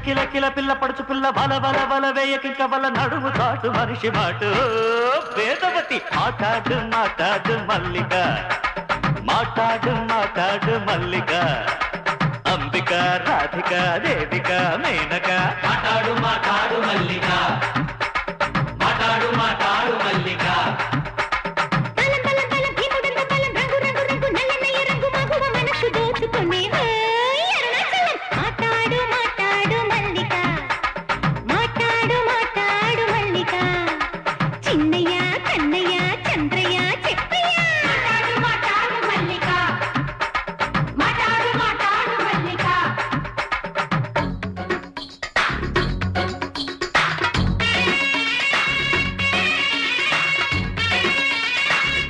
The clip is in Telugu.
కిల కిల పిల్ల పడుచు పిల్ల బల బల బల వేయకింక బల నడుము చాటు మనిషి మాటు వేదవతి మాట్లాడు మాట్లాడు మల్లిక మాట్లాడు మాట్లాడు మల్లిక అంబిక రాధిక దేవిక మేనక మాట్లాడు మాట్లాడు మల్లిక మాట్లాడు మాట్లాడు మల్లిక